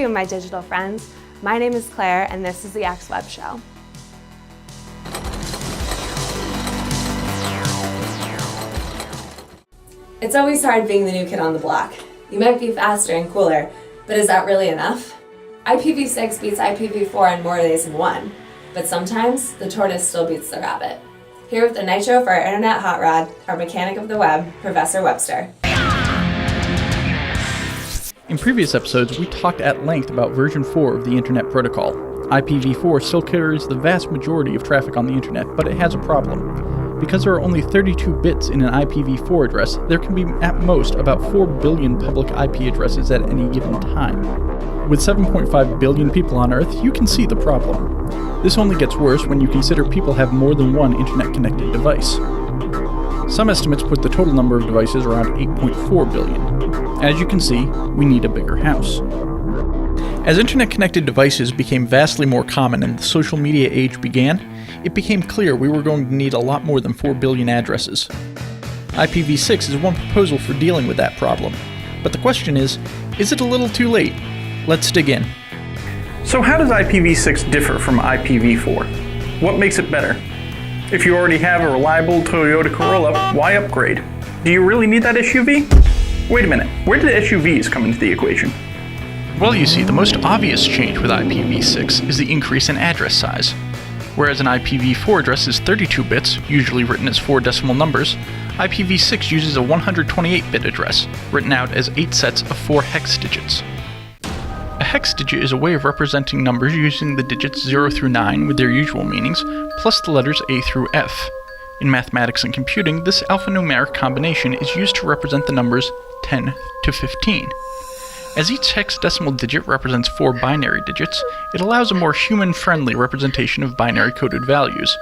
you, my digital friends. My name is Claire, and this is the Exweb Show. It's always hard being the new kid on the block. You might be faster and cooler, but is that really enough? IPv6 beats IPv4 on more days than one, but sometimes the tortoise still beats the rabbit. Here with the nitro for our internet hot rod, our mechanic of the web, Professor Webster. In previous episodes, we talked at length about version 4 of the Internet Protocol. IPv4 still carries the vast majority of traffic on the Internet, but it has a problem. Because there are only 32 bits in an IPv4 address, there can be at most about 4 billion public IP addresses at any given time. With 7.5 billion people on Earth, you can see the problem. This only gets worse when you consider people have more than one Internet-connected device. Some estimates put the total number of devices around 8.4 billion. As you can see, we need a bigger house. As Internet-connected devices became vastly more common and the social media age began, it became clear we were going to need a lot more than 4 billion addresses. IPv6 is one proposal for dealing with that problem. But the question is it a little too late? Let's dig in. So how does IPv6 differ from IPv4? What makes it better? If you already have a reliable Toyota Corolla, why upgrade? Do you really need that SUV? Wait a minute, where did SUVs come into the equation? Well, you see, the most obvious change with IPv6 is the increase in address size. Whereas an IPv4 address is 32 bits, usually written as 4 decimal numbers, IPv6 uses a 128-bit address, written out as 8 sets of 4 hex digits. A hex digit is a way of representing numbers using the digits 0 through 9 with their usual meanings, plus the letters A through F. In mathematics and computing, this alphanumeric combination is used to represent the numbers 10 to 15. As each hexadecimal digit represents 4 binary digits, it allows a more human-friendly representation of binary-coded values.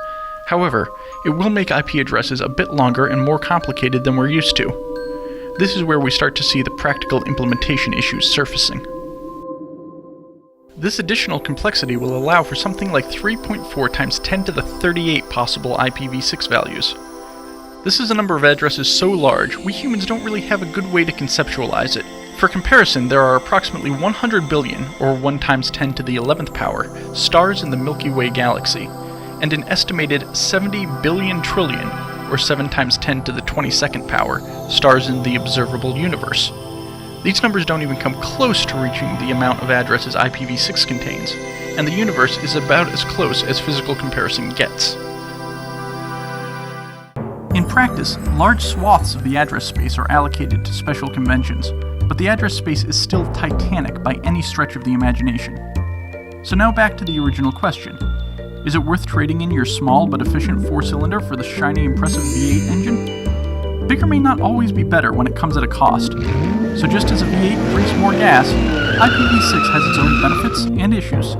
However, it will make IP addresses a bit longer and more complicated than we're used to. This is where we start to see the practical implementation issues surfacing. This additional complexity will allow for something like 3.4 times 10 to the 38 possible IPv6 values. This is a number of addresses so large, we humans don't really have a good way to conceptualize it. For comparison, there are approximately 100 billion, or 1 times 10 to the 11th power, stars in the Milky Way galaxy, and an estimated 70 billion trillion, or 7 times 10 to the 22nd power, stars in the observable universe. These numbers don't even come close to reaching the amount of addresses IPv6 contains, and the universe is about as close as physical comparison gets. In practice, large swaths of the address space are allocated to special conventions, but the address space is still titanic by any stretch of the imagination. So now back to the original question. Is it worth trading in your small but efficient 4-cylinder for the shiny, impressive V8 engine? Bigger may not always be better when it comes at a cost. So just as a V8 brings more gas, IPv6 has its own benefits and issues.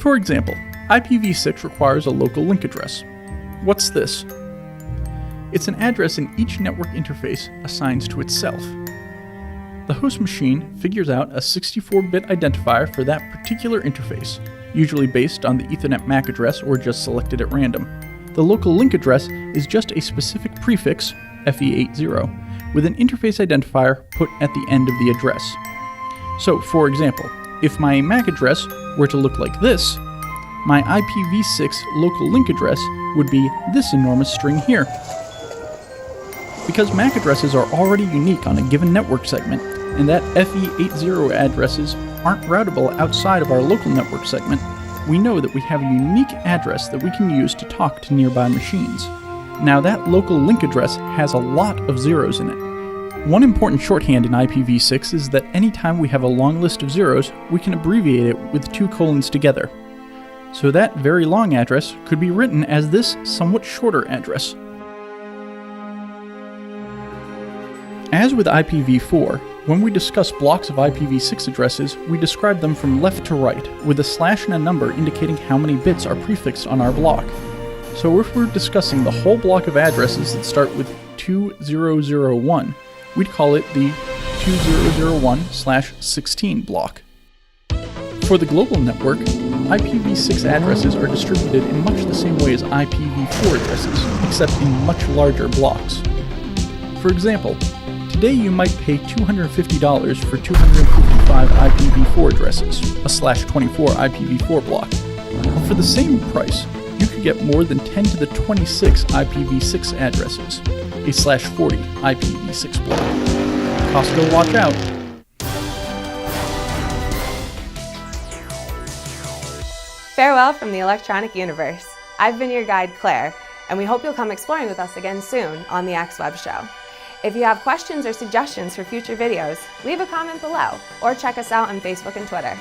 For example, IPv6 requires a local link address. What's this? It's an address in each network interface assigns to itself. The host machine figures out a 64-bit identifier for that particular interface, usually based on the Ethernet MAC address or just selected at random. The local link address is just a specific prefix, FE80, with an interface identifier put at the end of the address. So, for example, if my MAC address were to look like this, my IPv6 local link address would be this enormous string here. Because MAC addresses are already unique on a given network segment, and that FE80 addresses aren't routable outside of our local network segment, we know that we have a unique address that we can use to talk to nearby machines. Now that local link address has a lot of zeros in it. One important shorthand in IPv6 is that anytime we have a long list of zeros, we can abbreviate it with 2 colons together. So that very long address could be written as this somewhat shorter address. As with IPv4, when we discuss blocks of IPv6 addresses, we describe them from left to right, with a slash and a number indicating how many bits are prefixed on our block. So if we're discussing the whole block of addresses that start with 2001, we'd call it the 2001/16 block. For the global network, IPv6 addresses are distributed in much the same way as IPv4 addresses, except in much larger blocks. For example, to Today you might pay $250 for 255 IPv4 addresses, a /24 IPv4 block. For the same price, you could get more than 10 to the 26 IPv6 addresses, a /40 IPv6 block. Costco, watch out! Farewell from the electronic universe. I've been your guide, Claire, and we hope you'll come exploring with us again soon on the Exweb Show. If you have questions or suggestions for future videos, leave a comment below or check us out on Facebook and Twitter.